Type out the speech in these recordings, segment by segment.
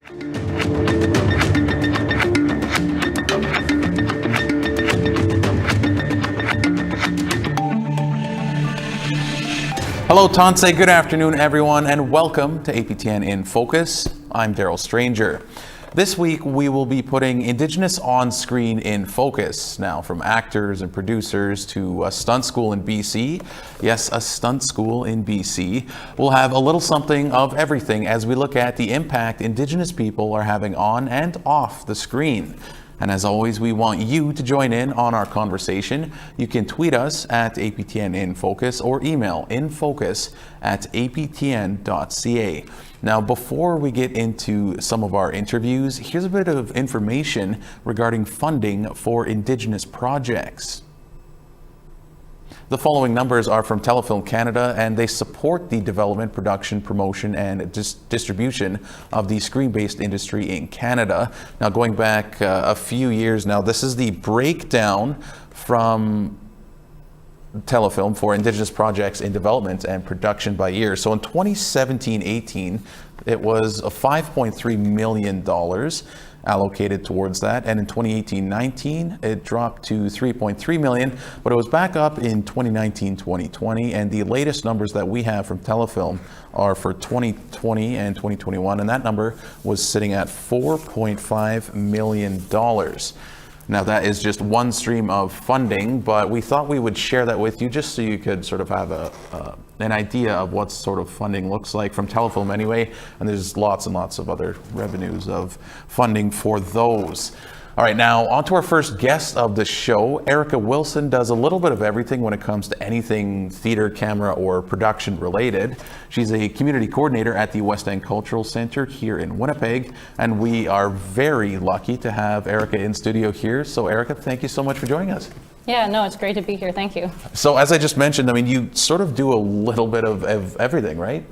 Hello, Tanse. Good afternoon, everyone, and welcome to APTN InFocus. I'm Daryl Stranger. This week, we will be putting Indigenous on screen in focus. Now, from actors and producers to a stunt school in BC. Yes, a stunt school in BC. We'll have a little something of everything as we look at the impact Indigenous people are having on and off the screen. And as always, we want you to join in on our conversation. You can tweet us at APTN InFocus or email infocus@aptn.ca. Now, before we get into some of our interviews, here's a bit of information regarding funding for Indigenous projects. The following numbers are from Telefilm Canada, and they support the development, production, promotion, and distribution of the screen-based industry in Canada. Now, going back a few years now, this is the breakdown from Telefilm for Indigenous projects in development and production by year. So in 2017-18, it was $5.3 million allocated towards that, and in 2018-19 it dropped to 3.3 million, but it was back up in 2019-2020, and the latest numbers that we have from Telefilm are for 2020 and 2021, and that number was sitting at $4.5 million. Now, that is just one stream of funding, but we thought we would share that with you just so you could sort of have an idea of what sort of funding looks like from Telefilm anyway, and there's lots and lots of other revenues of funding for those. All right, now on to our first guest of the show. Erica Wilson does a little bit of everything when it comes to anything theater, camera, or production related. She's a community coordinator at the West End Cultural Centre here in Winnipeg, and we are very lucky to have Erica in studio here. So Erica, thank you so much for joining us. Yeah, no, it's great to be here. Thank you. So as I just mentioned, I mean, you sort of do a little bit of everything, right,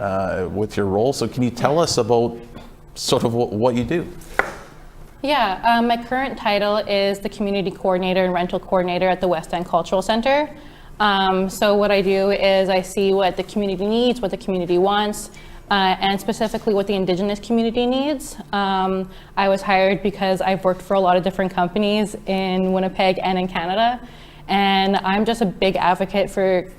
with your role. So can you tell us about sort of what you do? Yeah, my current title is the Community Coordinator and Rental Coordinator at the West End Cultural Centre. So what I do is I see what the community needs, what the community wants, and specifically what the Indigenous community needs. I was hired because I've worked for a lot of different companies in Winnipeg and in Canada, and I'm just a big advocate for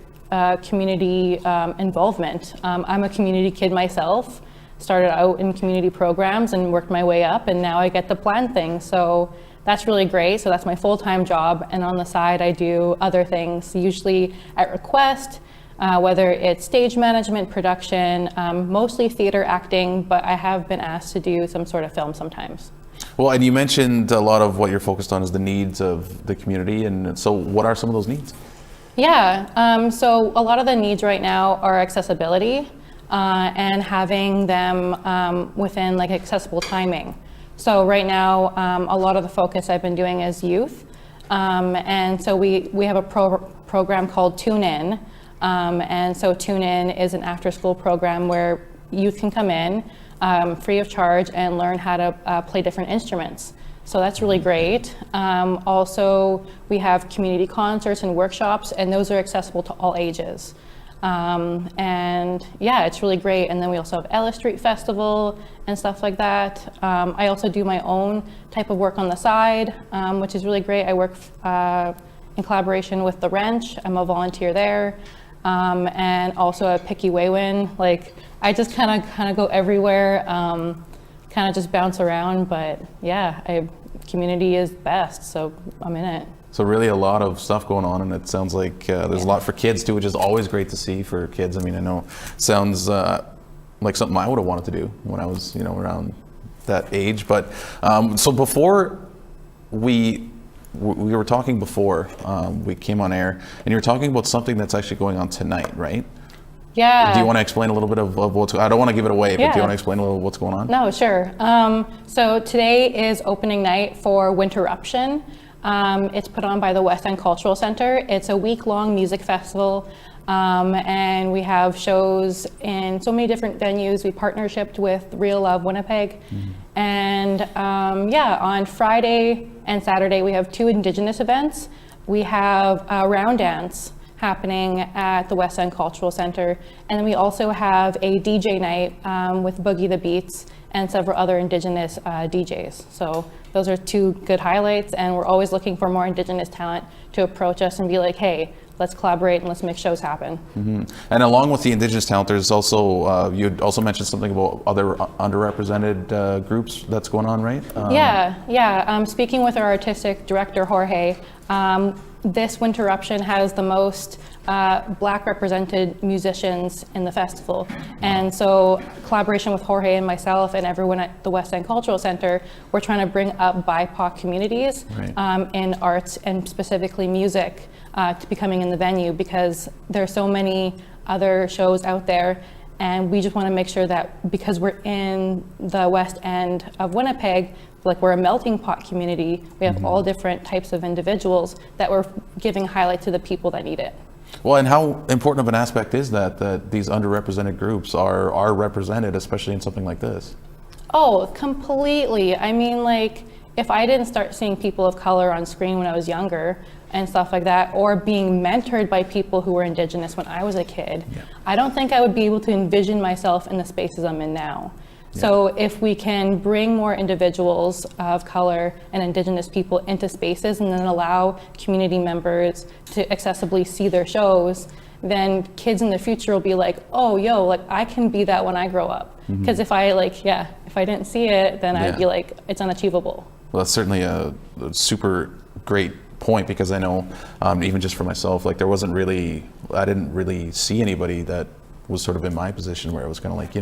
community involvement. I'm a community kid myself. Started out in community programs and worked my way up, and now I get to plan things. So that's really great. So that's my full-time job, and on the side I do other things, usually at request, whether it's stage management, production, mostly theater acting, but I have been asked to do some sort of film sometimes. Well, and you mentioned a lot of what you're focused on is the needs of the community, and so what are some of those needs? Yeah, so a lot of the needs right now are accessibility. And having them within like accessible timing. So right now, a lot of the focus I've been doing is youth. And so we have a program called Tune In. And so Tune In is an after-school program where youth can come in free of charge and learn how to play different instruments. So that's really great. Also, we have community concerts and workshops, and those are accessible to all ages. And yeah, it's really great. And then we also have Ella Street Festival and stuff like that. I also do my own type of work on the side, which is really great. I work in collaboration with The Wrench. I'm a volunteer there. And also at Picky Waywin. Like, I just kind of go everywhere, kind of just bounce around. But yeah, community is best, so I'm in it. So really a lot of stuff going on, and it sounds like there's a lot for kids too, which is always great to see for kids. I mean, I know it sounds like something I would have wanted to do when I was, around that age. But so before we were talking before we came on air, and you were talking about something that's actually going on tonight, right? Yeah. Do you want to explain a little bit of what's, I don't want to give it away, but do you want to explain a little what's going on? No, sure. So today is opening night for Winterruption. It's put on by the West End Cultural Centre. It's a week-long music festival, and we have shows in so many different venues. We partnershiped with Real Love Winnipeg, and on Friday and Saturday we have two Indigenous events. We have a round dance. happening at the West End Cultural Centre. And then we also have a DJ night with Boogie the Beats and several other Indigenous DJs. So those are two good highlights, and we're always looking for more Indigenous talent to approach us and be like, hey, let's collaborate and let's make shows happen. Mm-hmm. And along with the Indigenous talent, there's also, you'd also mentioned something about other underrepresented groups that's going on, right? Speaking with our artistic director, Jorge, this Winterruption has the most Black represented musicians in the festival. And so collaboration with Jorge and myself and everyone at the West End Cultural Centre, we're trying to bring up BIPOC communities in arts and specifically music to be coming in the venue, because there's so many other shows out there, and we just want to make sure that because we're in the West End of Winnipeg, like we're a melting pot community, we have all different types of individuals that we're giving highlight to the people that need it. Well, and how important of an aspect is that these underrepresented groups are represented, especially in something like this? Oh, completely. I mean, like, if I didn't start seeing people of color on screen when I was younger and stuff like that, or being mentored by people who were Indigenous when I was a kid, I don't think I would be able to envision myself in the spaces I'm in now. So if we can bring more individuals of color and Indigenous people into spaces and then allow community members to accessibly see their shows, then kids in the future will be like, oh, yo, like I can be that when I grow up. Because if I if I didn't see it, then I'd be like, it's unachievable. Well, that's certainly a super great point, because I know even just for myself, like I didn't really see anybody that was sort of in my position where it was kind of like,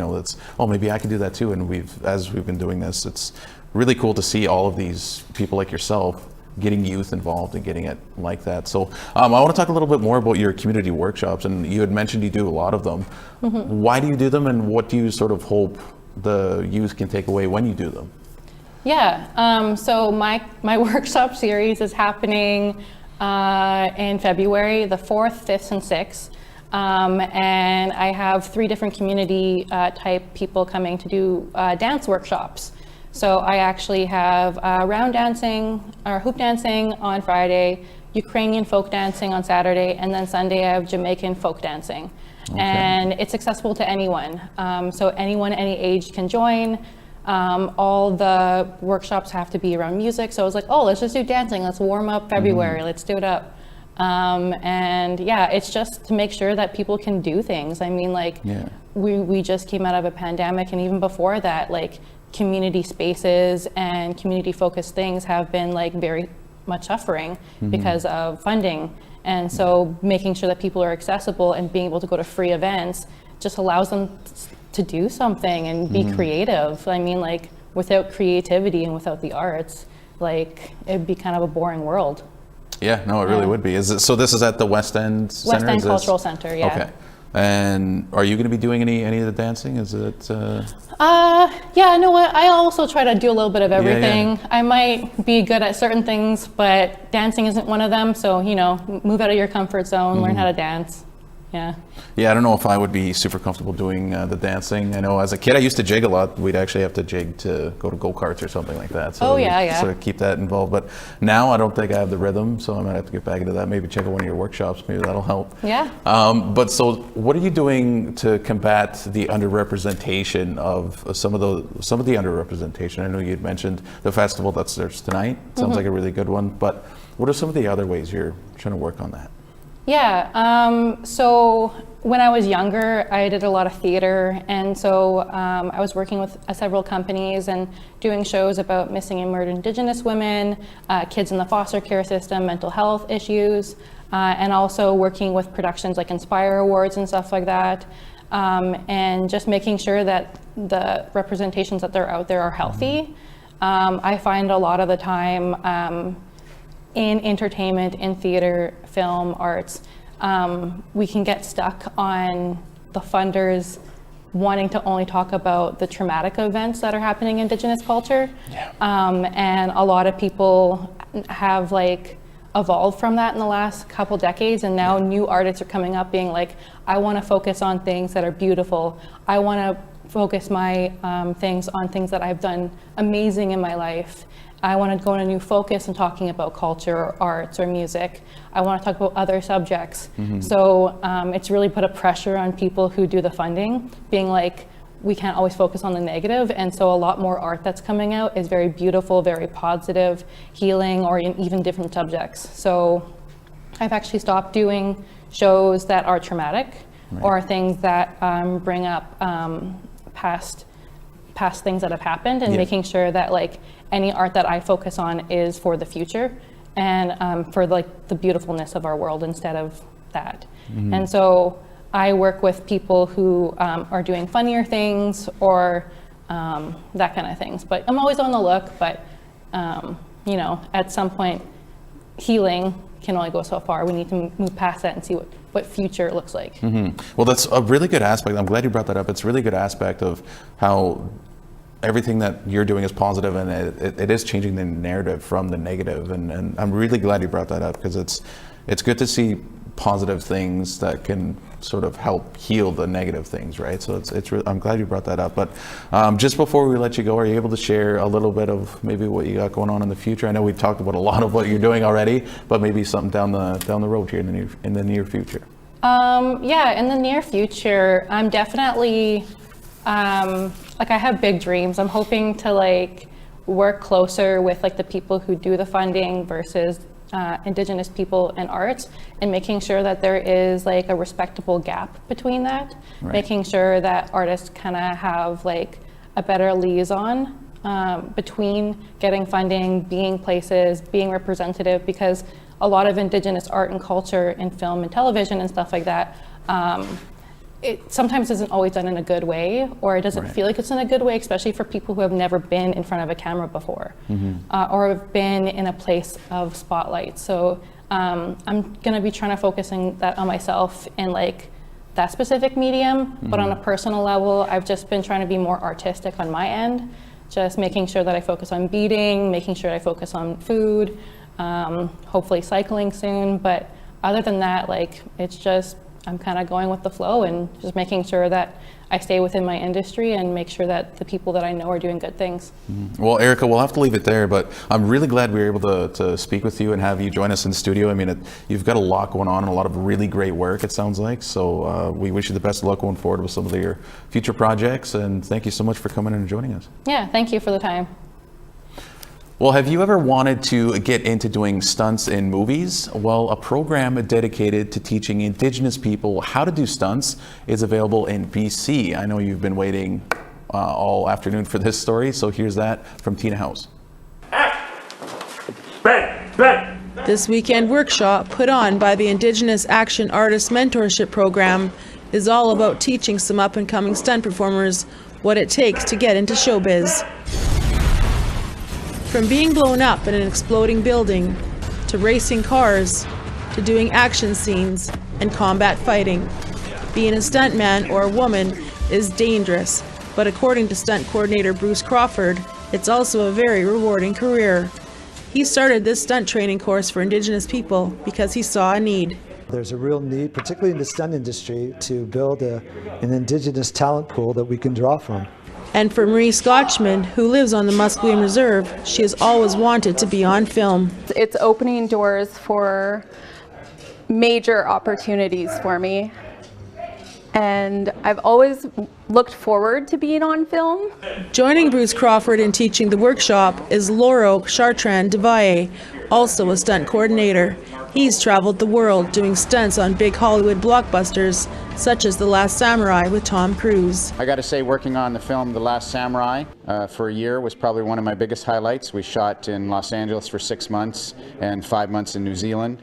maybe I can do that too. And as we've been doing this, it's really cool to see all of these people like yourself getting youth involved and getting it like that. So I want to talk a little bit more about your community workshops, and you had mentioned you do a lot of them. Why do you do them, and what do you sort of hope the youth can take away when you do them? So my workshop series is happening in February, the 4th, 5th, and 6th. And I have 3 different community type people coming to do dance workshops. So I actually have round dancing or hoop dancing on Friday, Ukrainian folk dancing on Saturday, and then Sunday I have Jamaican folk dancing. And it's accessible to anyone. So anyone, any age can join. All the workshops have to be around music. So I was like, oh, let's just do dancing. Let's warm up February. Let's do it up. It's just to make sure that people can do things. I mean, we just came out of a pandemic, and even before that, like community spaces and community focused things have been like very much suffering because of funding. And so making sure that people are accessible and being able to go to free events just allows them to do something and be creative. I mean, like without creativity and without the arts, like it'd be kind of a boring world. Yeah, no, it really would be. So this is at the West End Center? West End Cultural Center, yeah. Okay. And are you going to be doing any of the dancing? Is it? You know what? I also try to do a little bit of everything. I might be good at certain things, but dancing isn't one of them. So, move out of your comfort zone, learn how to dance. Yeah, I don't know if I would be super comfortable doing the dancing. I know as a kid I used to jig a lot. We'd actually have to jig to go to go-karts or something like that. So sort of keep that involved. But now I don't think I have the rhythm, so I might have to get back into that. Maybe check out one of your workshops. Maybe that'll help. Yeah. But so what are you doing to combat the underrepresentation of some of the underrepresentation? I know you'd mentioned the festival that's there tonight. Sounds like a really good one. But what are some of the other ways you're trying to work on that? So when I was younger, I did a lot of theater, and so I was working with several companies and doing shows about missing and murdered Indigenous women, kids in the foster care system, mental health issues, and also working with productions like Inspire Awards and stuff like that, and just making sure that the representations that are out there are healthy. I find a lot of the time in entertainment, in theater, film, arts, we can get stuck on the funders wanting to only talk about the traumatic events that are happening in Indigenous culture. And a lot of people have evolved from that in the last couple decades, and now new artists are coming up being like, I want to focus on things that are beautiful. I want to focus my things on things that I've done amazing in my life. I want to go in a new focus and talking about culture or arts or music. I want to talk about other subjects. So it's really put a pressure on people who do the funding, being like, we can't always focus on the negative, and so a lot more art that's coming out is very beautiful, very positive, healing, or even different subjects. So I've actually stopped doing shows that are traumatic or things that bring up past things that have happened, and making sure that like any art that I focus on is for the future and for like the beautifulness of our world instead of that. And so I work with people who are doing funnier things or that kind of things. But I'm always on the look, but you know, at some point, healing can only go so far. We need to move past that and see what future looks like. Well, that's a really good aspect. I'm glad you brought that up. It's a really good aspect of how everything that you're doing is positive, and it is changing the narrative from the negative. And I'm really glad you brought that up, because it's good to see positive things that can sort of help heal the negative things, right? So I'm glad you brought that up. But just before we let you go, are you able to share a little bit of maybe what you got going on in the future? I know we've talked about a lot of what you're doing already, but maybe something down the road here in the near future. Yeah, in the near future, I'm definitely like, I have big dreams. I'm hoping to like work closer with like the people who do the funding versus Indigenous people and arts, and making sure that there is like a respectable gap between that, making sure that artists kind of have like a better liaison between getting funding, being places, being representative, because a lot of Indigenous art and culture in film and television and stuff like that, it sometimes isn't always done in a good way, or it doesn't feel like it's in a good way, especially for people who have never been in front of a camera before, or have been in a place of spotlight. So I'm gonna be trying to focusing that on myself in like that specific medium, but on a personal level, I've just been trying to be more artistic on my end, just making sure that I focus on beading, making sure I focus on food, hopefully cycling soon. But other than that, like, it's just, I'm kind of going with the flow and just making sure that I stay within my industry and make sure that the people that I know are doing good things. Well, Erica, we'll have to leave it there, but I'm really glad we were able to speak with you and have you join us in the studio. I mean, you've got a lot going on and a lot of really great work, it sounds like. So we wish you the best of luck going forward with some of your future projects, and thank you so much for coming in and joining us. Yeah, thank you for the time. Well, have you ever wanted to get into doing stunts in movies? Well, a program dedicated to teaching Indigenous people how to do stunts is available in BC. I know you've been waiting all afternoon for this story, so here's that from Tina House. This weekend workshop put on by the Indigenous Action Artist Mentorship Program is all about teaching some up-and-coming stunt performers what it takes to get into showbiz. From being blown up in an exploding building, to racing cars, to doing action scenes and combat fighting. Being a stuntman or a woman is dangerous, but according to stunt coordinator Bruce Crawford, it's also a very rewarding career. He started this stunt training course for Indigenous people because he saw a need. There's a real need, particularly in the stunt industry, to build an Indigenous talent pool that we can draw from. And for Marie Scotchman, who lives on the Musqueam Reserve, she has always wanted to be on film. It's opening doors for major opportunities for me. And I've always looked forward to being on film. Joining Bruce Crawford in teaching the workshop is Lauro Chartrand Devaye, also a stunt coordinator. He's traveled the world doing stunts on big Hollywood blockbusters, such as The Last Samurai with Tom Cruise. I got to say, working on the film The Last Samurai for a year was probably one of my biggest highlights. We shot in Los Angeles for 6 months and 5 months in New Zealand.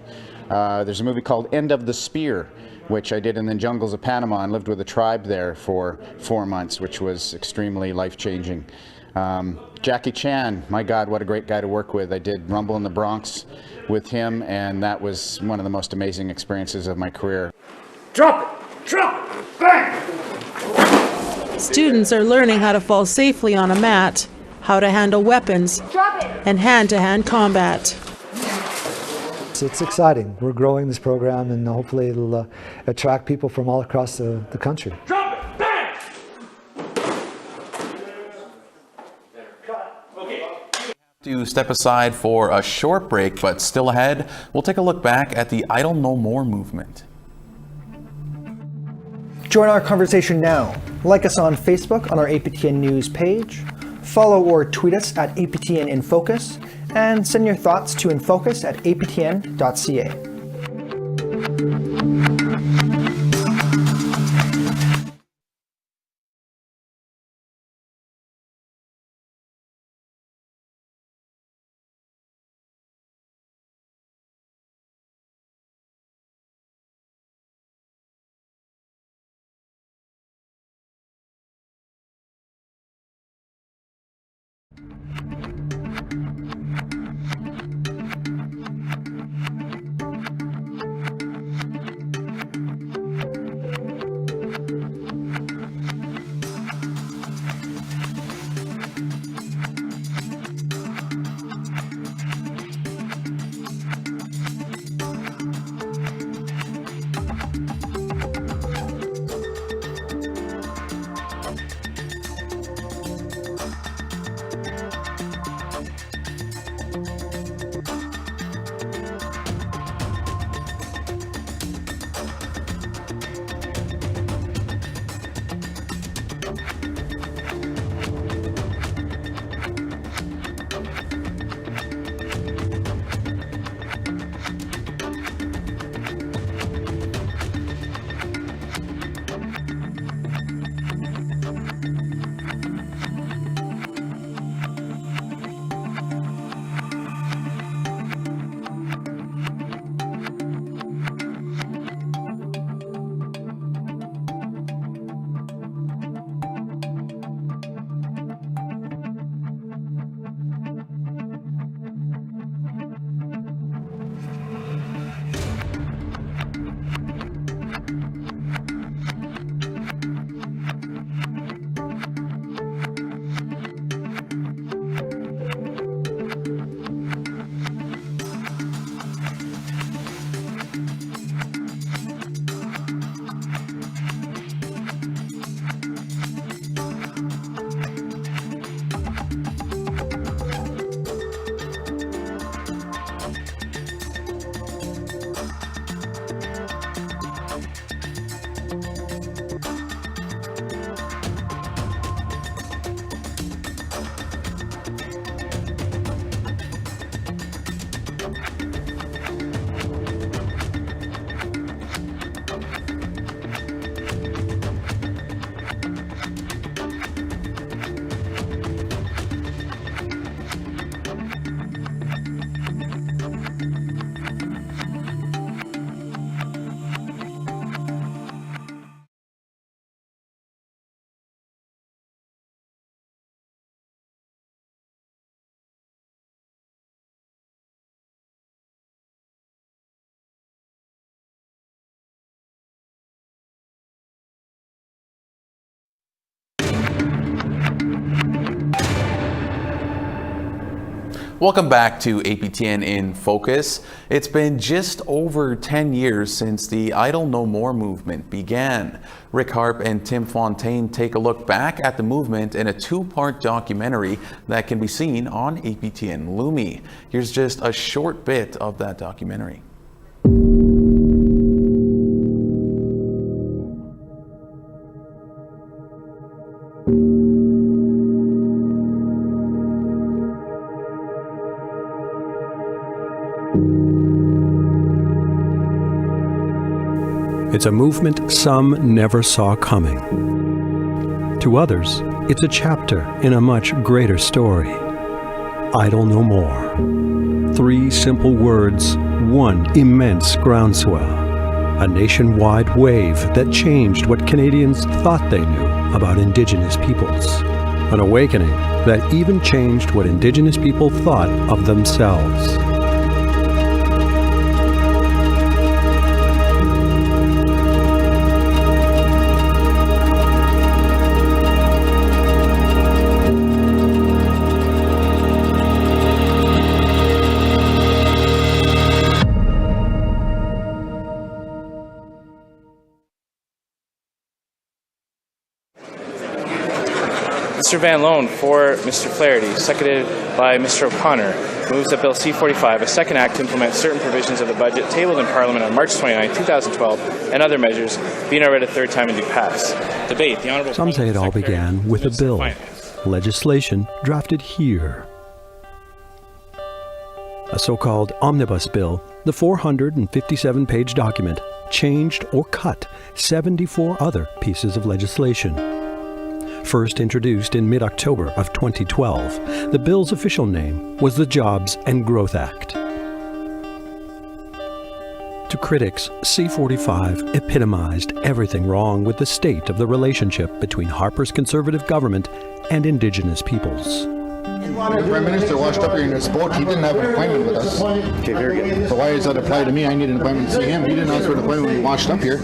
There's a movie called End of the Spear, which I did in the jungles of Panama and lived with a tribe there for 4 months, which was extremely life-changing. Jackie Chan, my God, what a great guy to work with. I did Rumble in the Bronx with him, and that was one of the most amazing experiences of my career. Drop it! Drop it! Bang! Students are learning how to fall safely on a mat, how to handle weapons, and hand-to-hand combat. It's exciting. We're growing this program, and hopefully it'll attract people from all across the country. Drop it! Bang! To step aside for a short break, but still ahead, we'll take a look back at the Idle No More movement. Join our conversation now. Like us on Facebook on our APTN News page, follow or tweet us at APTN InFocus, and send your thoughts to infocus@aptn.ca. Welcome back to APTN in Focus. It's been just over 10 years since the Idle No More movement began. Rick Harp and Tim Fontaine take a look back at the movement in a two-part documentary that can be seen on APTN Lumi. Here's just a short bit of that documentary. It's a movement some never saw coming. To others, it's a chapter in a much greater story. Idle no more. 3 simple words, one immense groundswell. A nationwide wave that changed what Canadians thought they knew about Indigenous peoples. An awakening that even changed what Indigenous people thought of themselves. Mr. Van Loan for Mr. Flaherty, seconded by Mr. O'Connor, moves that Bill C-45, a second act to implement certain provisions of the budget tabled in Parliament on March 29, 2012, and other measures, be now read a third time and do pass. Debate. The Honourable Some say it all Secretary began with a Minister of bill, Finance. legislation drafted here. A so-called omnibus bill, the 457-page document, changed or cut 74 other pieces of legislation. First introduced in mid-October of 2012, the bill's official name was the Jobs and Growth Act. To critics, C-45 epitomized everything wrong with the state of the relationship between Harper's Conservative government and Indigenous peoples. The Prime Minister washed up here in his boat. He didn't have an appointment with us. Okay, very good. So why does that apply to me? I need an appointment to see him. He didn't ask for an appointment when he washed up here.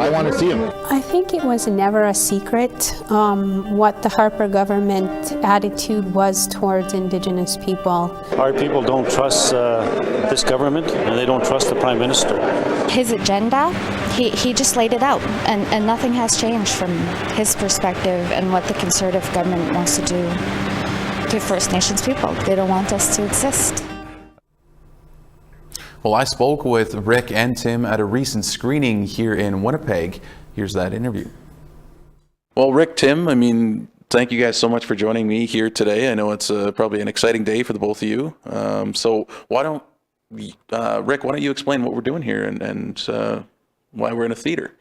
I want to see him. I think it was never a secret what the Harper government attitude was towards Indigenous people. Our people don't trust this government, and they don't trust the Prime Minister. His agenda, he just laid it out, and nothing has changed from his perspective and what the Conservative government wants to do to First Nations people. They don't want us to exist. Well, I spoke with Rick and Tim at a recent screening here in Winnipeg. Here's that interview. Well, Rick, Tim, I mean, thank you guys so much for joining me here today. I know it's probably an exciting day for the both of you. So why don't, Rick, why don't you explain what we're doing here and why we're in a theater?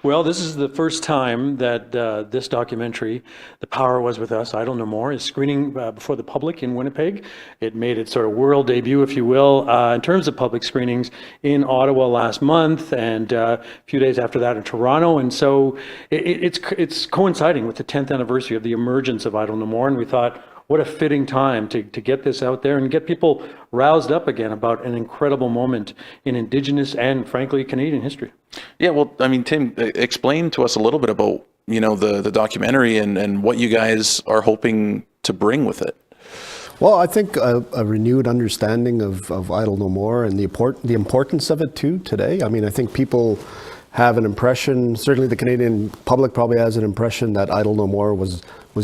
Well, this is the first time that this documentary, The Power Was With Us, Idle No More, is screening before the public in Winnipeg. It made its sort of world debut, if you will, in terms of public screenings in Ottawa last month, and a few days after that in Toronto. And so it's coinciding with the 10th anniversary of the emergence of Idle No More, and we thought, what a fitting time to get this out there and get people roused up again about an incredible moment in Indigenous and, frankly, Canadian history. Yeah, well, I mean, Tim, explain to us a little bit about, you know, the documentary and what you guys are hoping to bring with it. Well, I think a renewed understanding of Idle No More and the importance of it too today. I mean, I think people have an impression, certainly the Canadian public probably has an impression that Idle No More was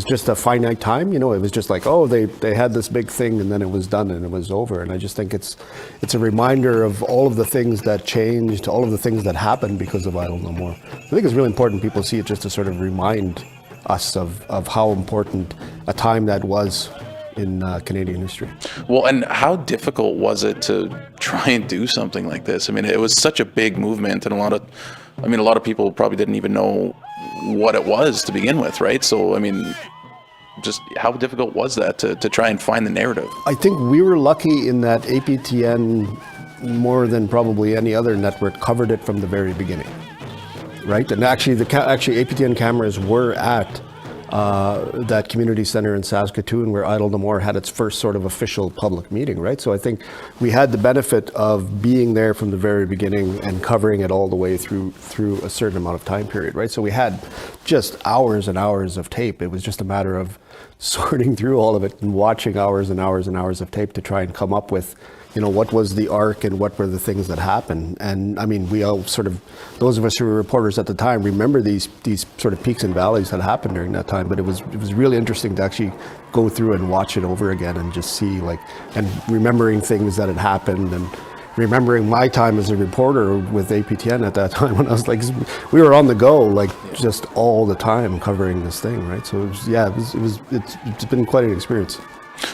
just a finite time. You know, it was just like, oh, they had this big thing and then it was done and it was over. And I just think it's a reminder of all of the things that changed, all of the things that happened because of Idle No More. I think it's really important people see it just to sort of remind us of how important a time that was in Canadian history. Well, and how difficult was it to try and do something like this? I mean, it was such a big movement, and a lot of people probably didn't even know what it was to begin with, right? So, I mean, just how difficult was that to try and find the narrative? I think we were lucky in that APTN, more than probably any other network, covered it from the very beginning, right? And actually, APTN cameras were at that community center in Saskatoon where Idle No More had its first sort of official public meeting, right? So I think we had the benefit of being there from the very beginning and covering it all the way through a certain amount of time period, right? So we had just hours and hours of tape. It was just a matter of sorting through all of it and watching hours and hours and hours of tape to try and come up with, you know, what was the arc and what were the things that happened. And I mean, we all sort of, those of us who were reporters at the time, remember these sort of peaks and valleys that happened during that time. But it was really interesting to actually go through and watch it over again and just see, like, and remembering things that had happened and remembering my time as a reporter with APTN at that time when I was like, we were on the go, like just all the time covering this thing, right? So it's been quite an experience.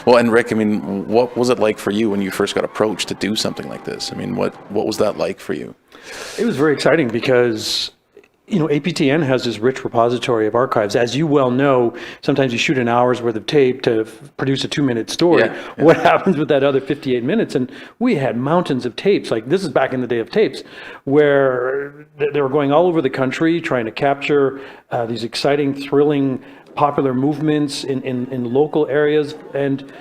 Well, and Rick, I mean, what was it like for you when you first got approached to do something like this? I mean, what was that like for you? It was very exciting because, you know, APTN has this rich repository of archives. As you well know, sometimes you shoot an hour's worth of tape to produce a 2-minute story. Yeah. What happens with that other 58 minutes? And we had mountains of tapes. Like, this is back in the day of tapes, where they were going all over the country trying to capture these exciting, thrilling, popular movements in local areas, and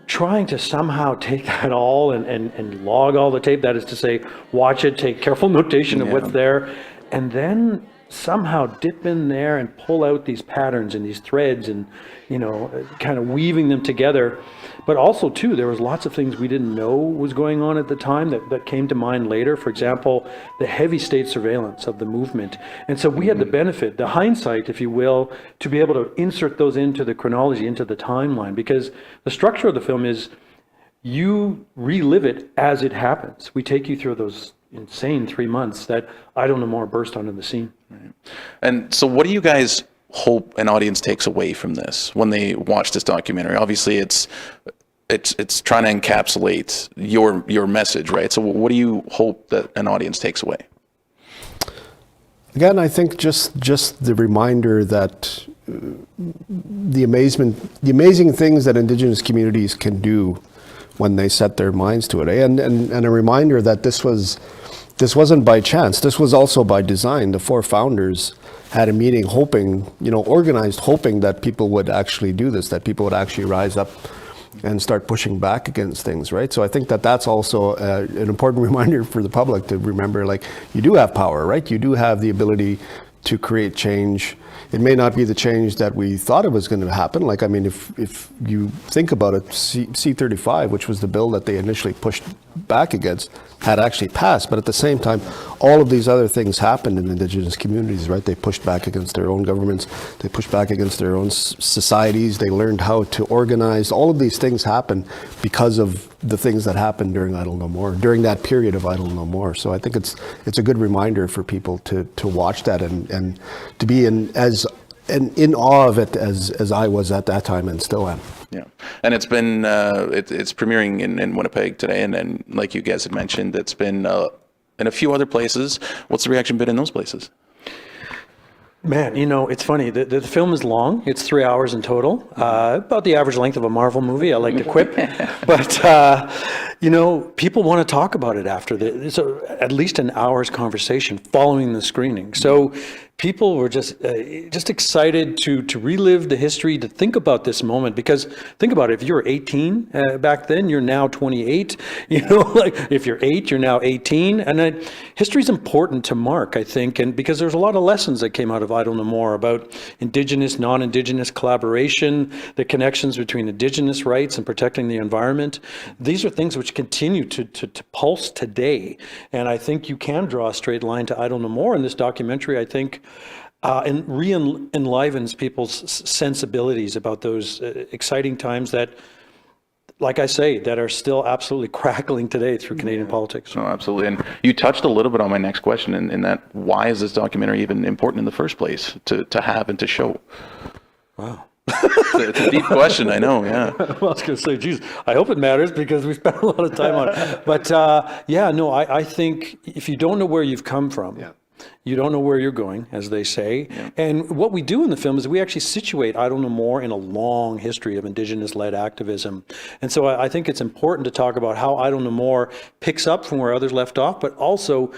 trying to somehow take that all and log all the tape. That is to say, watch it, take careful notation of what's there, and then somehow dip in there and pull out these patterns and these threads and, kind of weaving them together. But also, too, there was lots of things we didn't know was going on at the time that came to mind later. For example, the heavy state surveillance of the movement. And so we had the benefit, the hindsight, if you will, to be able to insert those into the chronology, into the timeline, because the structure of the film is you relive it as it happens. We take you through those insane 3 months that I Don't Know More burst onto the scene. Right. And so what do you guys hope an audience takes away from this when they watch this documentary? Obviously it's trying to encapsulate your message, right? So what do you hope that an audience takes away? Again, I think just the reminder that the amazing things that Indigenous communities can do when they set their minds to it, and a reminder that this wasn't by chance. This was also by design. The 4 founders had a meeting hoping, organized, hoping that people would actually do this, that people would actually rise up and start pushing back against things, right? So I think that that's also an important reminder for the public to remember, like, you do have power, right? You do have the ability to create change. It may not be the change that we thought it was going to happen. Like, I mean, if you think about it, C-35, which was the bill that they initially pushed back against, had actually passed. But at the same time, all of these other things happened in Indigenous communities, right? They pushed back against their own governments. They pushed back against their own societies. They learned how to organize. All of these things happened because of the things that happened during Idle No More, during that period of Idle No More. So I think it's a good reminder for people to watch that and to be in awe of it as I was at that time and still am. Yeah, and it's been it's premiering in Winnipeg today, and like you guys had mentioned, it's been in a few other places. What's the reaction been in those places? Man, it's funny. The film is long. It's 3 hours in total, about the average length of a Marvel movie, I like to quip. But, people want to talk about it after. It's at least an hour's conversation following the screening. So people were just excited to relive the history, to think about this moment. Because think about it, if you were 18 back then, you're now 28. Like if you're 8, you're now 18. And history is important to mark, I think, and because there's a lot of lessons that came out of Idle No More about Indigenous, non-Indigenous collaboration, the connections between Indigenous rights and protecting the environment. These are things which continue to pulse today. And I think you can draw a straight line to Idle No More in this documentary, I think. And re-enlivens people's sensibilities about those exciting times that, like I say, that are still absolutely crackling today through Canadian politics. No, absolutely. And you touched a little bit on my next question in that, why is this documentary even important in the first place to have and to show? Wow. It's a deep question, I know, yeah. Well, I was going to say, geez, I hope it matters because we spent a lot of time on it. But I think if you don't know where you've come from, you don't know where you're going, as they say. Yeah. And what we do in the film is we actually situate Idle No More in a long history of Indigenous-led activism. And so I think it's important to talk about how Idle No More picks up from where others left off, but also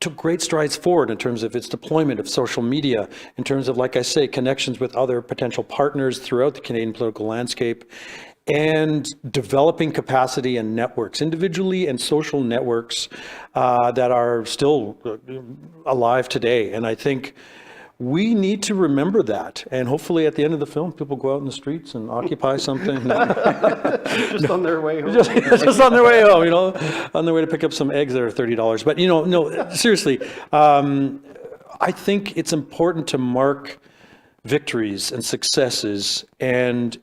took great strides forward in terms of its deployment of social media, in terms of, like I say, connections with other potential partners throughout the Canadian political landscape, and developing capacity and networks, individually and social networks that are still alive today. And I think we need to remember that. And hopefully at the end of the film, people go out in the streets and occupy something. Just on their way home. Just on their way home, on their way to pick up some eggs that are $30. But, no, seriously, I think it's important to mark victories and successes and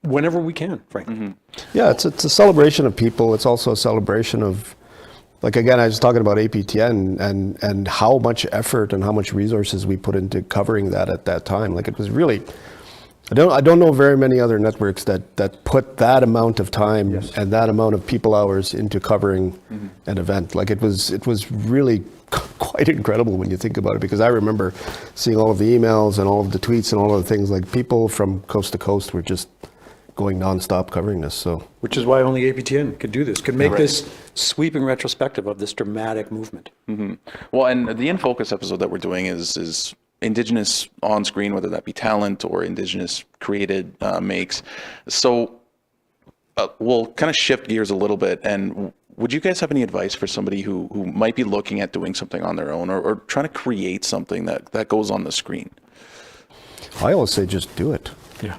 whenever we can, frankly. Mm-hmm. Yeah, it's a celebration of people. It's also a celebration of, like, again, I was talking about APTN and how much effort and how much resources we put into covering that at that time. Like, it was really, I don't know very many other networks that put that amount of time and that amount of people hours into covering an event. Like, it was really quite incredible when you think about it, because I remember seeing all of the emails and all of the tweets and all of the things, like, people from coast to coast were just going nonstop covering this. So, which is why only APTN could do this, could make this sweeping retrospective of this dramatic movement. Mm-hmm. Well, and the InFocus episode that we're doing is Indigenous on screen, whether that be talent or Indigenous created makes. So we'll kind of shift gears a little bit, and would you guys have any advice for somebody who might be looking at doing something on their own or trying to create something that goes on the screen? I always say just do it. Yeah.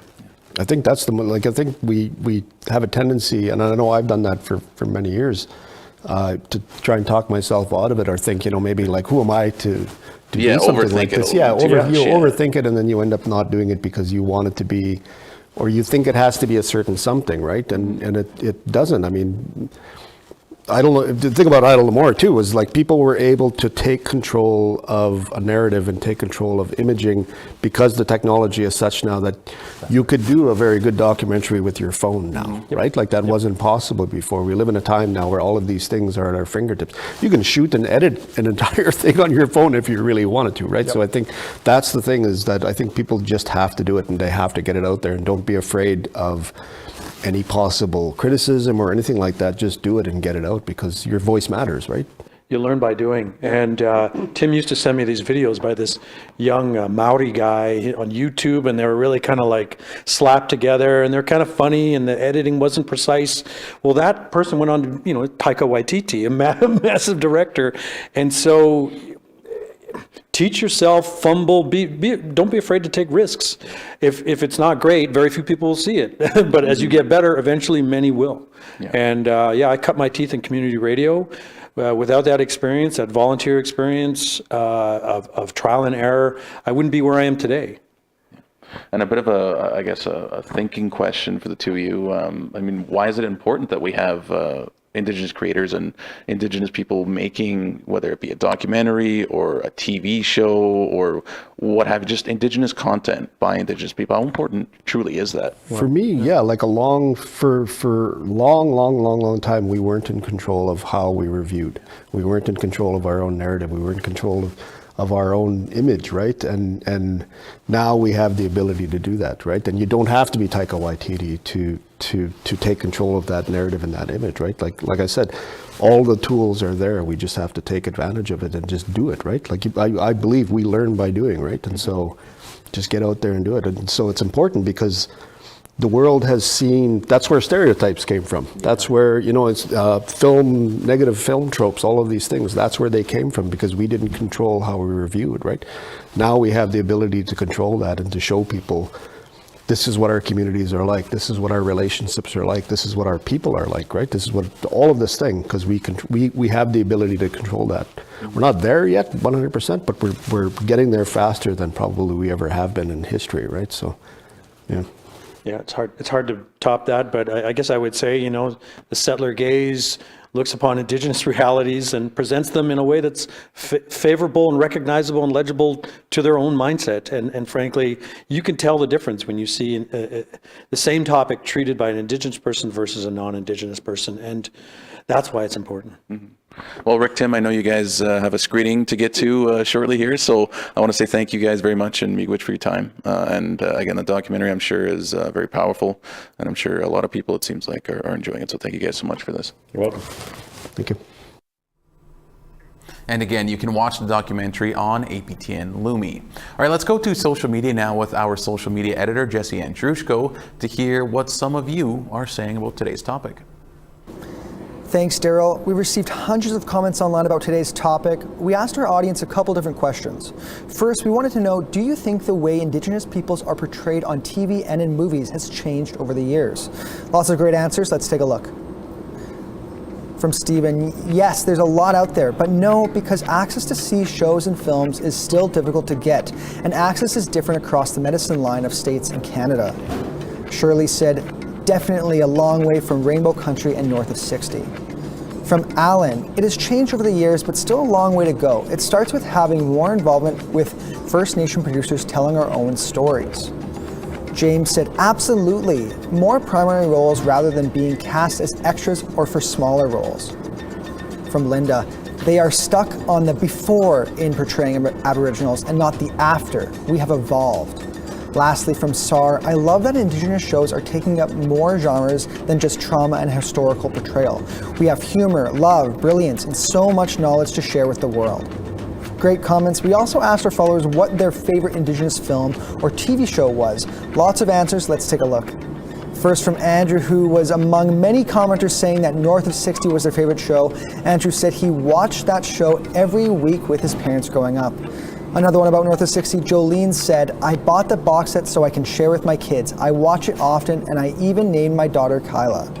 I think that's I think we have a tendency, and I know I've done that for many years, to try and talk myself out of it, or think, maybe like, who am I to do something like this? You overthink it, and then you end up not doing it because you want it to be, or you think it has to be a certain something, right? And it doesn't. I mean, the thing about Idle No More too was like people were able to take control of a narrative and take control of imaging because the technology is such now that you could do a very good documentary with your phone now, right? Like that wasn't possible before. We live in a time now where all of these things are at our fingertips. You can shoot and edit an entire thing on your phone if you really wanted to, right? So I think that's the thing, is that I think people just have to do it, and they have to get it out there, and don't be afraid of any possible criticism or anything like that. Just do it and get it out, because your voice matters, right? You learn by doing. And Tim used to send me these videos by this young Maori guy on YouTube, and they were really kind of like slapped together, and they're kind of funny, and the editing wasn't precise. Well, that person went on to, Taika Waititi, a massive director. And so teach yourself, fumble, don't be afraid to take risks. If it's not great, very few people will see it. But as you get better, eventually many will. Yeah. And I cut my teeth in community radio. Without that experience, that volunteer experience of trial and error, I wouldn't be where I am today. And a bit of a thinking question for the two of you. I mean, why is it important that we have Indigenous creators and Indigenous people making, whether it be a documentary or a TV show or what have you, just Indigenous content by Indigenous people? How important truly is that? For me, for long time, we weren't in control of how we were viewed. We weren't in control of our own narrative. We weren't in control of our own image, right? And now we have the ability to do that, right? And you don't have to be Taika Waititi to take control of that narrative and that image, right? Like I said, all the tools are there. We just have to take advantage of it and just do it, right? Like I believe we learn by doing, right? And so just get out there and do it. And so it's important because the world has seen, that's where stereotypes came from. That's where, it's negative film tropes, all of these things, that's where they came from, because we didn't control how we were viewed, right? Now we have the ability to control that and to show people, this is what our communities are like, this is what our relationships are like, this is what our people are like, right? This is what, all of this thing, because we have the ability to control that. We're not there yet, 100%, but we're getting there faster than probably we ever have been in history, right? So, yeah. Yeah, it's hard to top that, but I guess I would say, the settler gaze looks upon Indigenous realities and presents them in a way that's favorable and recognizable and legible to their own mindset. And frankly, you can tell the difference when you see the same topic treated by an Indigenous person versus a non-Indigenous person, and that's why it's important. Mm-hmm. Well, Rick, Tim, I know you guys have a screening to get to shortly here, so I want to say thank you guys very much, and Miigwech, for your time. And again, the documentary, I'm sure, is very powerful, and I'm sure a lot of people, it seems like, are enjoying it. So thank you guys so much for this. You're welcome. Thank you. And again, you can watch the documentary on APTN Lumi. All right, let's go to social media now with our social media editor, Jesse Andrushko, to hear what some of you are saying about today's topic. Thanks, Daryl. We received hundreds of comments online about today's topic. We asked our audience a couple different questions. First, we wanted to know, do you think the way Indigenous peoples are portrayed on TV and in movies has changed over the years? Lots of great answers. Let's take a look. From Stephen, yes, there's a lot out there, but no, because access to see shows and films is still difficult to get, and access is different across the medicine line of states in Canada. Shirley said, definitely a long way from Rainbow Country and north of 60. From Alan, it has changed over the years, but still a long way to go. It starts with having more involvement with First Nation producers telling our own stories. James said, absolutely, more primary roles rather than being cast as extras or for smaller roles. From Linda, they are stuck on the before in portraying Aboriginals and not the after. We have evolved. Lastly, from SAR, I love that Indigenous shows are taking up more genres than just trauma and historical portrayal. We have humor, love, brilliance, and so much knowledge to share with the world. Great comments. We also asked our followers what their favorite Indigenous film or TV show was. Lots of answers. Let's take a look. First from Andrew, who was among many commenters saying that North of 60 was their favorite show. Andrew said he watched that show every week with his parents growing up. Another one about North of 60, Jolene said, I bought the box set so I can share with my kids. I watch it often, and I even named my daughter Kyla.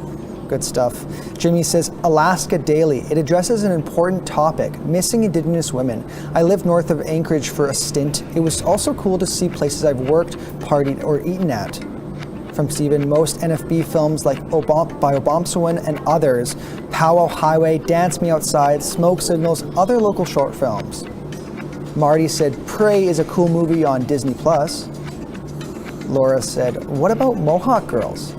Good stuff. Jimmy says, Alaska Daily. It addresses an important topic, missing Indigenous women. I lived north of Anchorage for a stint. It was also cool to see places I've worked, partied, or eaten at. From Stephen, most NFB films like by Obamsawin and others, Powwow Highway, Dance Me Outside, Smoke Signals, other local short films. Marty said, Prey is a cool movie on Disney+. Laura said, what about Mohawk Girls?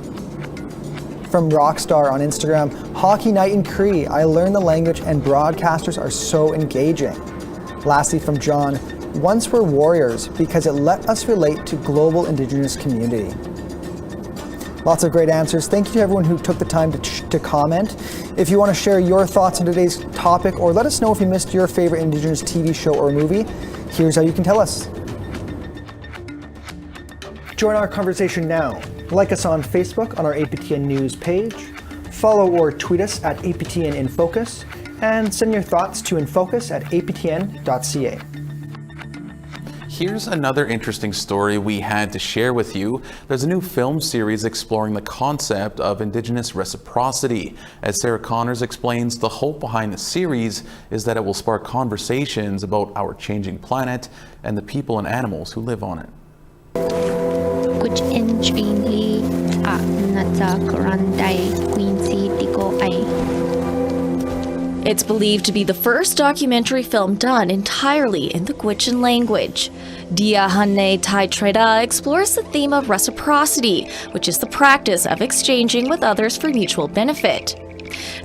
From Rockstar on Instagram, Hockey Night in Cree. I learned the language and broadcasters are so engaging. Lastly from John, once we're warriors because it let us relate to global Indigenous community. Lots of great answers. Thank you to everyone who took the time to comment. If you want to share your thoughts on today's topic or let us know if you missed your favorite Indigenous TV show or movie, here's how you can tell us. Join our conversation now. Like us on Facebook on our APTN News page, follow or tweet us at APTN InFocus, and send your thoughts to infocus@aptn.ca. Here's another interesting story we had to share with you. There's a new film series exploring the concept of Indigenous reciprocity. As Sarah Connors explains, the hope behind the series is that it will spark conversations about our changing planet and the people and animals who live on it. It's believed to be the first documentary film done entirely in the Gwich'in language. Dia Hanne Tai Treda explores the theme of reciprocity, which is the practice of exchanging with others for mutual benefit.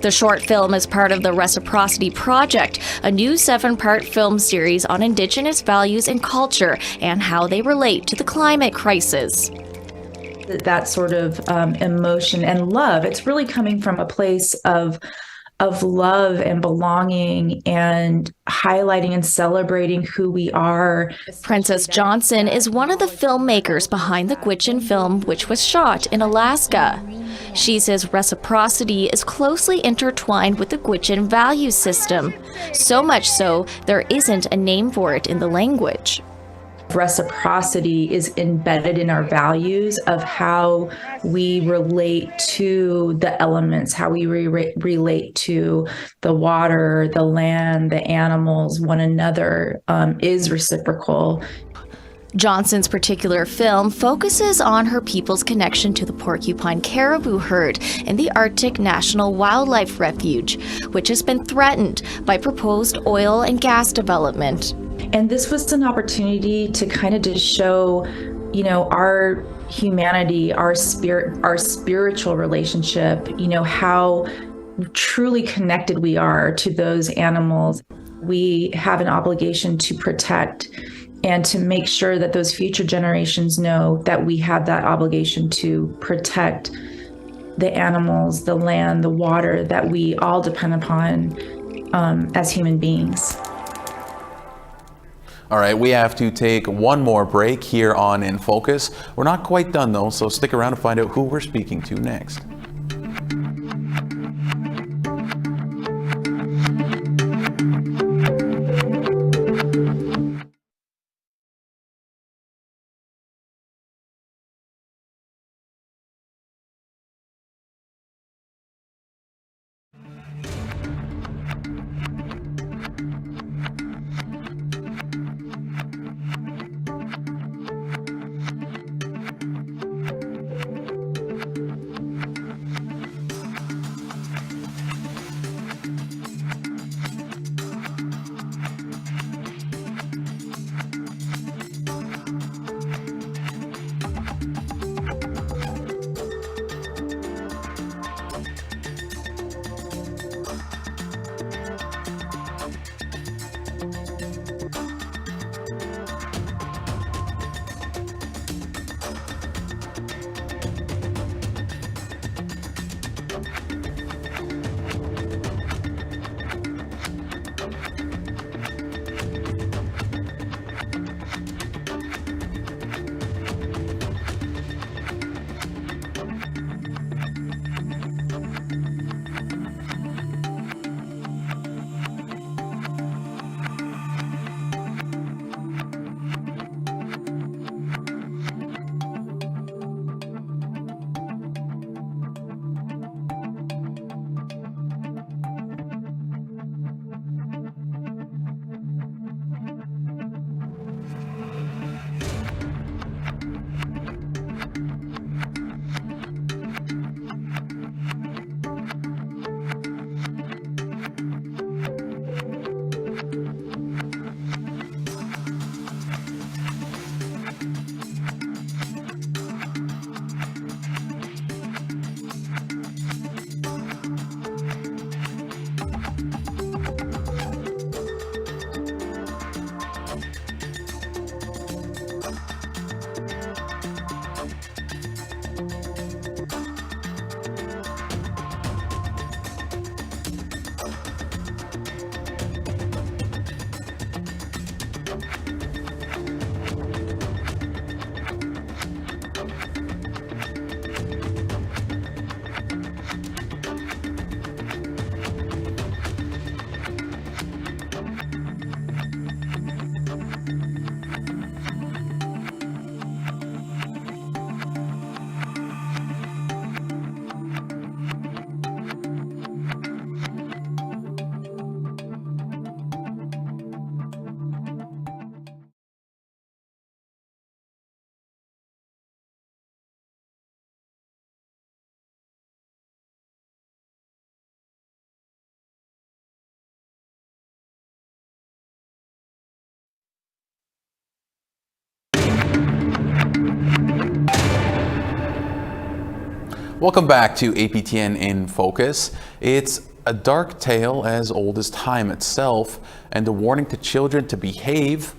The short film is part of the Reciprocity Project, a new 7-part film series on Indigenous values and culture and how they relate to the climate crisis. That sort of emotion and love, it's really coming from a place of love and belonging and highlighting and celebrating who we are. Princess Johnson is one of the filmmakers behind the Gwich'in film, which was shot in Alaska. She says reciprocity is closely intertwined with the Gwich'in value system, so much so there isn't a name for it in the language. Reciprocity is embedded in our values of how we relate to the elements, how we relate to the water, the land, the animals, one another, is reciprocal. Johnson's particular film focuses on her people's connection to the porcupine caribou herd in the Arctic National Wildlife Refuge, which has been threatened by proposed oil and gas development. And this was an opportunity to kind of just show, our humanity, our spirit, our spiritual relationship, how truly connected we are to those animals. We have an obligation to protect and to make sure that those future generations know that we have that obligation to protect the animals, the land, the water that we all depend upon as human beings. All right, we have to take one more break here on In Focus. We're not quite done though, so stick around to find out who we're speaking to next. Welcome back to APTN in Focus. It's a dark tale as old as time itself, and a warning to children to behave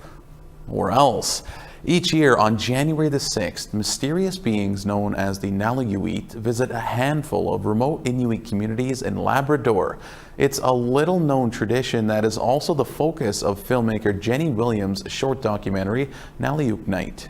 or else. Each year on January the 6th, mysterious beings known as the Inuit visit a handful of remote Inuit communities in Labrador. It's a little known tradition that is also the focus of filmmaker Jenny Williams' short documentary, Inuit Night.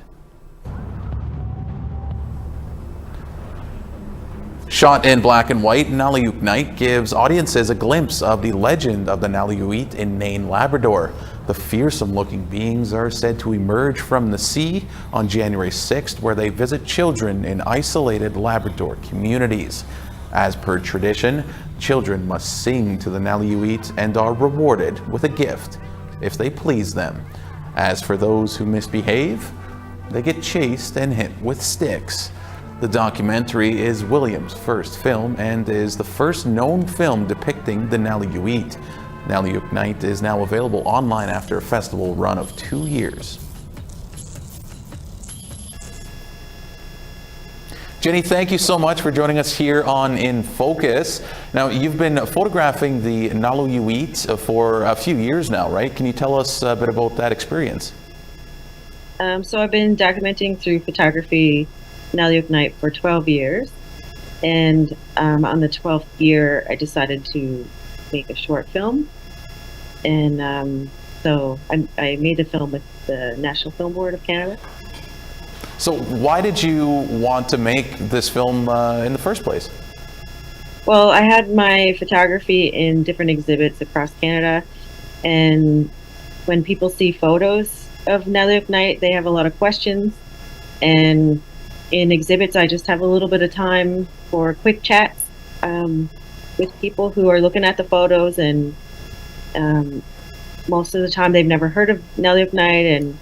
Shot in black and white, Inuit Night gives audiences a glimpse of the legend of the Inuit in Nain, Labrador. The fearsome-looking beings are said to emerge from the sea on January 6th, where they visit children in isolated Labrador communities. As per tradition, children must sing to the Inuit and are rewarded with a gift if they please them. As for those who misbehave, they get chased and hit with sticks. The documentary is Williams' first film and is the first known film depicting the Inuit. Inuit Night is now available online after a festival run of 2 years. Jenny, thank you so much for joining us here on In Focus. Now, you've been photographing the Inuit for a few years now, right? Can you tell us a bit about that experience? So I've been documenting through photography Inuit Night for 12 years, and on the 12th year I decided to make a short film, and so I made a film with the National Film Board of Canada. So why did you want to make this film in the first place? Well, I had my photography in different exhibits across Canada, and when people see photos of Inuit Night, they have a lot of questions, and in exhibits, I just have a little bit of time for quick chats with people who are looking at the photos, and most of the time they've never heard of Inuit Night and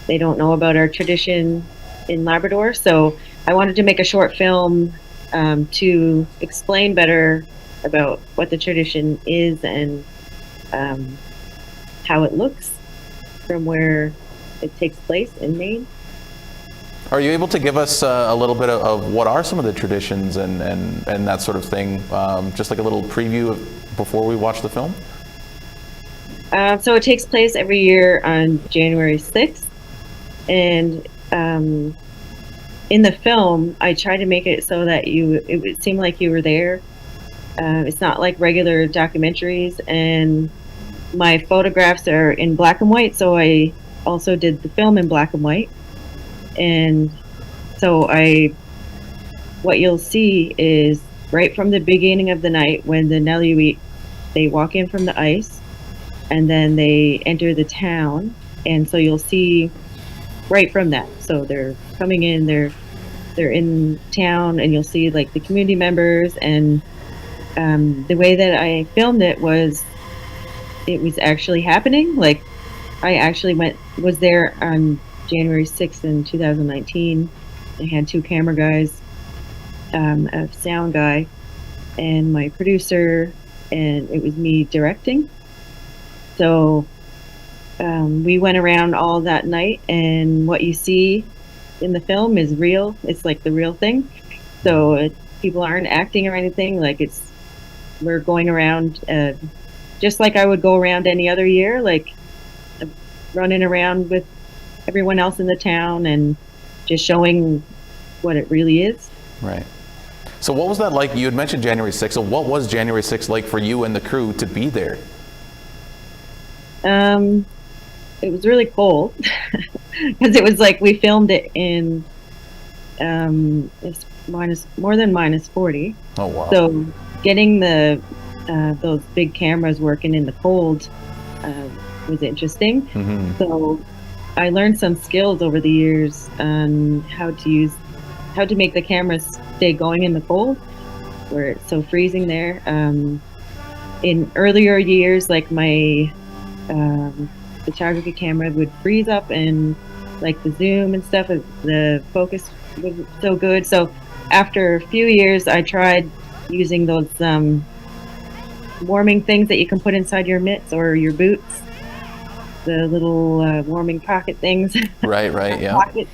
they don't know about our tradition in Labrador. So I wanted to make a short film to explain better about what the tradition is and how it looks from where it takes place in Maine. Are you able to give us a little bit of what are some of the traditions and that sort of thing, just like a little preview before we watch the film? So it takes place every year on January 6th, and in the film I try to make it so that it would seem like you were there. It's not like regular documentaries, and my photographs are in black and white, so I also did the film in black and white. And so what you'll see is right from the beginning of the night when the Inuit, they walk in from the ice and then they enter the town. And so you'll see right from that. So they're coming in, they're in town, and you'll see like the community members. And the way that I filmed it was actually happening. Like I actually was there on January 6th in 2019. I had 2 camera guys, a sound guy, and my producer, and it was me directing. So we went around all that night, and what you see in the film is real. It's like the real thing. So people aren't acting or anything. Like we're going around just like I would go around any other year, like running around with everyone else in the town and just showing what it really is. Right. So what was that like? You had mentioned January 6th. So what was January 6th like for you and the crew to be there? It was really cold because it was like we filmed it in it's more than minus 40. Oh wow. So getting those big cameras working in the cold was interesting. Mm-hmm. So I learned some skills over the years on how to make the cameras stay going in the cold where it's so freezing there. In earlier years, like my photography camera would freeze up, and like the zoom and stuff, the focus wasn't so good. So after a few years, I tried using those warming things that you can put inside your mitts or your boots, the little warming pocket things. Right, yeah. Pocket.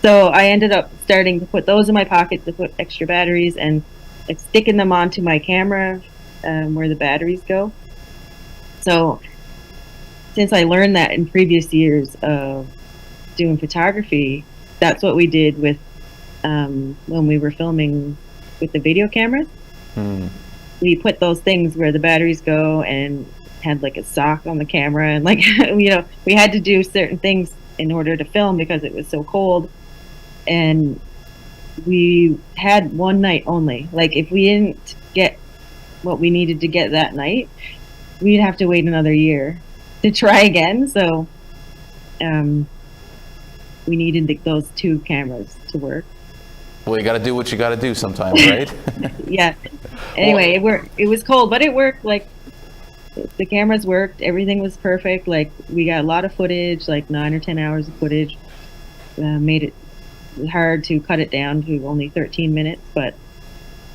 So I ended up starting to put those in my pocket to put extra batteries and like sticking them onto my camera where the batteries go. So since I learned that in previous years of doing photography, that's what we did with when we were filming with the video cameras. We put those things where the batteries go and had like a sock on the camera, and like you know, we had to do certain things in order to film because it was so cold. And we had one night only. Like if we didn't get what we needed to get that night, we'd have to wait another year to try again. So we needed those two cameras to work. Well, you got to do what you got to do sometimes, right? Yeah. Anyway, it was cold, but it worked. Like the cameras worked. Everything was perfect. Like we got a lot of footage, like 9 or 10 hours of footage. Made it hard to cut it down to only 13 minutes, but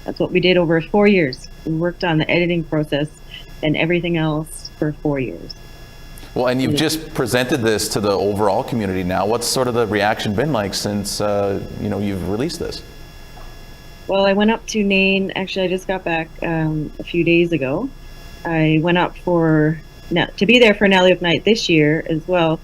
that's what we did over 4 years. We worked on the editing process and everything else for 4 years. Well, and you've just presented this to the overall community now. What's sort of the reaction been like since you've released this? Well, I went up to Nain. Actually, I just got back a few days ago. I went up to be there for Nalleof Night this year as well,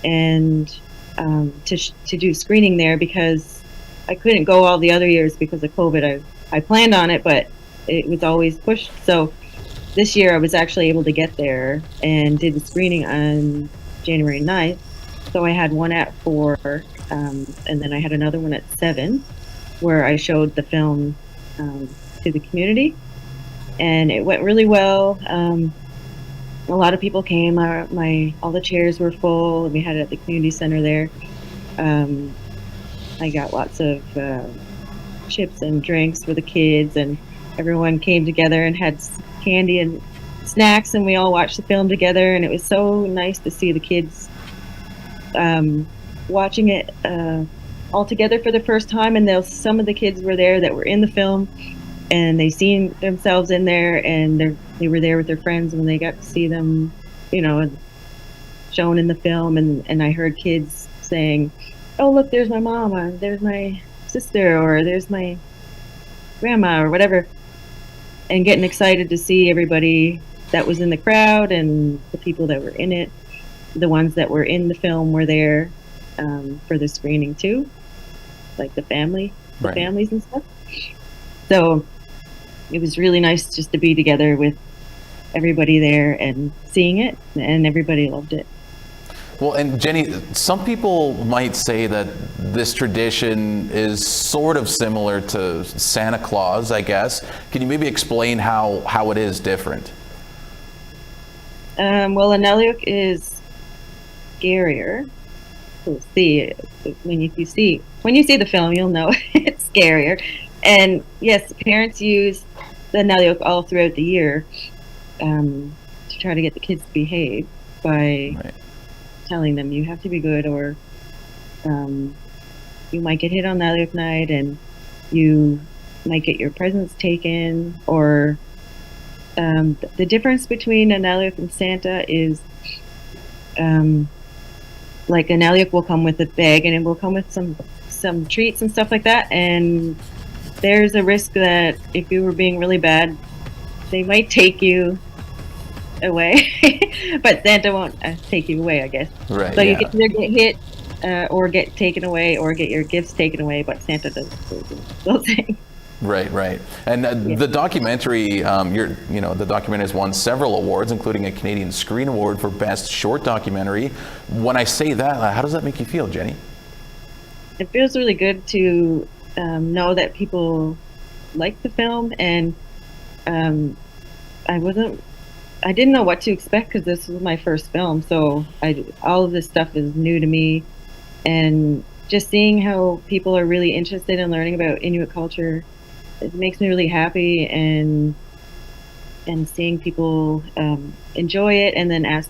and to do screening there because I couldn't go all the other years because of COVID. I planned on it, but it was always pushed. So this year I was actually able to get there and did the screening on January 9th. So I had one at 4, and then I had another one at 7, where I showed the film to the community, and it went really well. A lot of people came. All the chairs were full, and we had it at the community center there. I got lots of chips and drinks for the kids, and everyone came together and had candy and snacks, and we all watched the film together, and it was so nice to see the kids watching it all together for the first time. And some of the kids were there that were in the film, and they seen themselves in there, and they were there with their friends when they got to see them, shown in the film. And I heard kids saying, "Oh, look, there's my mama, there's my sister, or there's my grandma," or whatever, and getting excited to see everybody that was in the crowd and the people that were in it. The ones that were in the film were there for the screening too, like the families and stuff. So it was really nice just to be together with everybody there and seeing it, and everybody loved it. Well, and Jenny, some people might say that this tradition is sort of similar to Santa Claus, I guess. Can you maybe explain how it is different? Well, a Nalleof is scarier. You'll see when you see the film, you'll know it's scarier. And yes, parents use the Nalleof all throughout the year to try to get the kids to behave by telling them you have to be good, or you might get hit on Nalleof Night and you might get your presents taken, or the difference between a Nalleof and Santa is like a Nalleof will come with a bag, and it will come with some treats and stuff like that, and there's a risk that if you were being really bad, they might take you away. But Santa won't take you away, I guess. Right. So you can either get hit or get taken away, or get your gifts taken away, but Santa doesn't those things. Right. And the documentary, the documentary has won several awards, including a Canadian Screen Award for Best Short Documentary. When I say that, how does that make you feel, Jenny? It feels really good to know that people like the film, and I didn't know what to expect because this was my first film, so all of this stuff is new to me, and just seeing how people are really interested in learning about Inuit culture, it makes me really happy, and seeing people enjoy it, and then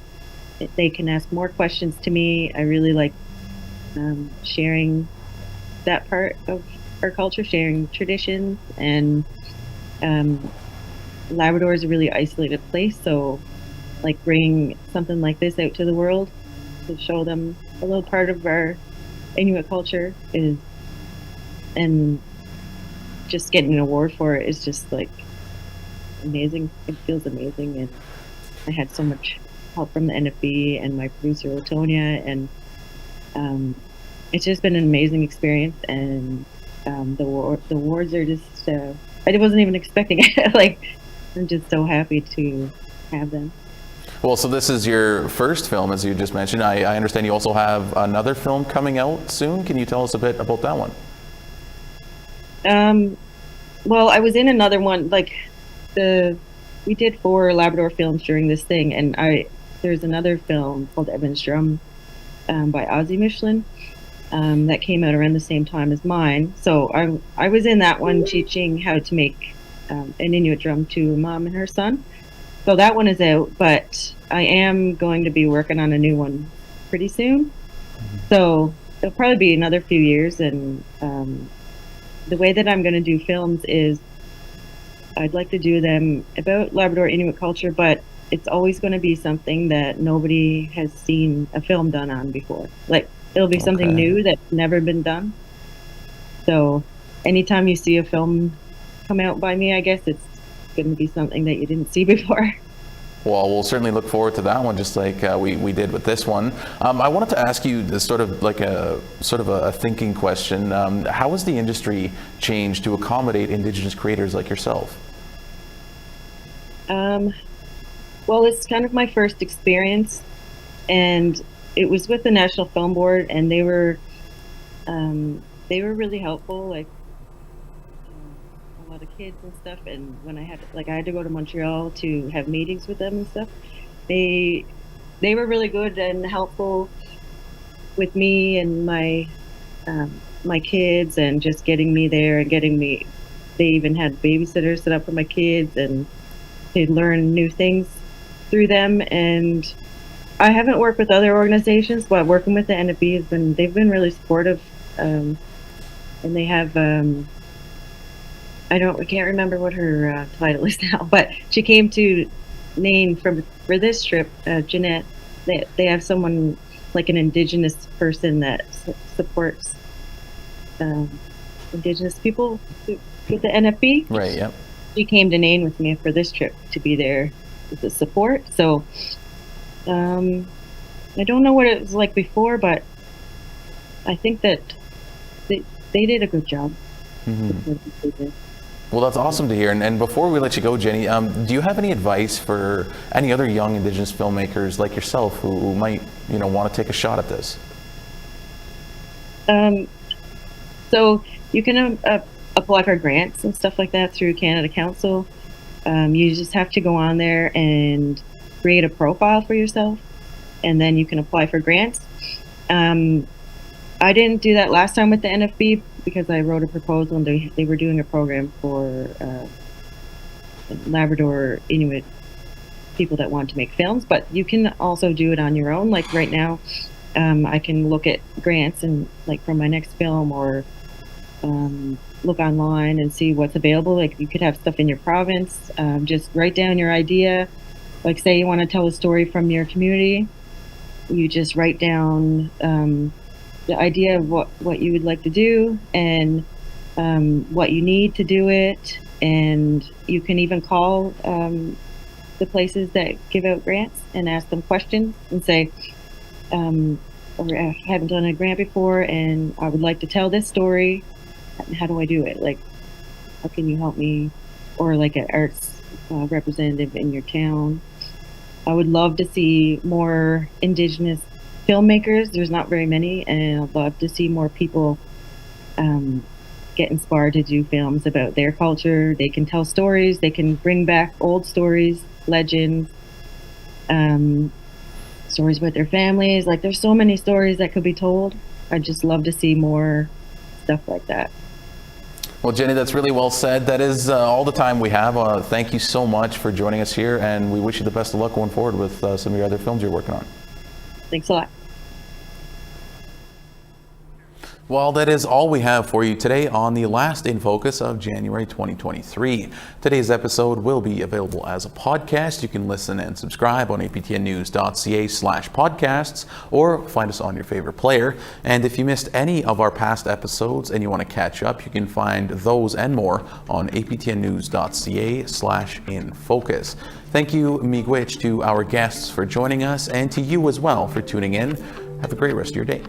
they can ask more questions to me. I really like sharing that part of our culture, sharing traditions, and Labrador is a really isolated place, so like bringing something like this out to the world to show them a little part of our Inuit culture is, and just getting an award for it is just like amazing. It feels amazing, and I had so much help from the NFB and my producer Latonia, and it's just been an amazing experience. And the awards are just I wasn't even expecting it. Like, I'm just so happy to have them. Well, so this is your first film, as you just mentioned. I understand you also have another film coming out soon. Can you tell us a bit about that one? Well, I was in another one, like we did 4 Labrador films during this thing, and there's another film called Evan's Drum by Ozzy Michelin that came out around the same time as mine. So I was in that one teaching how to make an Inuit drum to a mom and her son. So that one is out, but I am going to be working on a new one pretty soon. So it'll probably be another few years, and the way that I'm going to do films is I'd like to do them about Labrador Inuit culture, but it's always going to be something that nobody has seen a film done on before. Like, it'll be something new that's never been done. So anytime you see a film come out by me, I guess it's going to be something that you didn't see before. Well, we'll certainly look forward to that one, just like we did with this one. I wanted to ask you this sort of a thinking question. How has the industry changed to accommodate Indigenous creators like yourself? Well, it's kind of my first experience, and it was with the National Film Board, and they were really helpful. Like, a lot of kids and stuff, and when I had to go to Montreal to have meetings with them and stuff, they were really good and helpful with me and my kids, and just getting me there and they even had babysitters set up for my kids, and they'd learn new things through them. And I haven't worked with other organizations, but working with the NFB they've been really supportive, and they have I can't remember what her title is now, but she came to Nain for this trip, Jeanette. They have someone, like an Indigenous person that supports Indigenous people with the NFB. Right, yep. She came to Nain with me for this trip to be there with the support. So I don't know what it was like before, but I think that they did a good job. Mm-hmm. Well, that's awesome to hear. And before we let you go, Jenny, do you have any advice for any other young Indigenous filmmakers like yourself who might, want to take a shot at this? So you can apply for grants and stuff like that through Canada Council. You just have to go on there and create a profile for yourself, and then you can apply for grants. I didn't do that last time with the NFB because I wrote a proposal, and they were doing a program for Labrador Inuit people that want to make films, but you can also do it on your own. Like right now, I can look at grants and like for my next film, or look online and see what's available. Like you could have stuff in your province, just write down your idea. Like say you want to tell a story from your community, you just write down the idea of what you would like to do, and what you need to do it. And you can even call the places that give out grants and ask them questions and say, or I haven't done a grant before and I would like to tell this story. How do I do it? Like, how can you help me? Or like an arts representative in your town. I would love to see more Indigenous filmmakers. There's not very many, and I'd love to see more people get inspired to do films about their culture. They can tell stories, they can bring back old stories, legends, stories about their families. Like there's so many stories that could be told. I'd just love to see more stuff like that. Well, Jenny, that's really well said. That is all the time we have. Thank you so much for joining us here, and we wish you the best of luck going forward with some of your other films you're working on. Thanks a lot. Well, that is all we have for you today on the last InFocus of January 2023. Today's episode will be available as a podcast. You can listen and subscribe on aptnnews.ca/podcasts or find us on your favorite player. And if you missed any of our past episodes and you want to catch up, you can find those and more on aptnnews.ca/infocus. Thank you, Miigwech, to our guests for joining us, and to you as well for tuning in. Have a great rest of your day.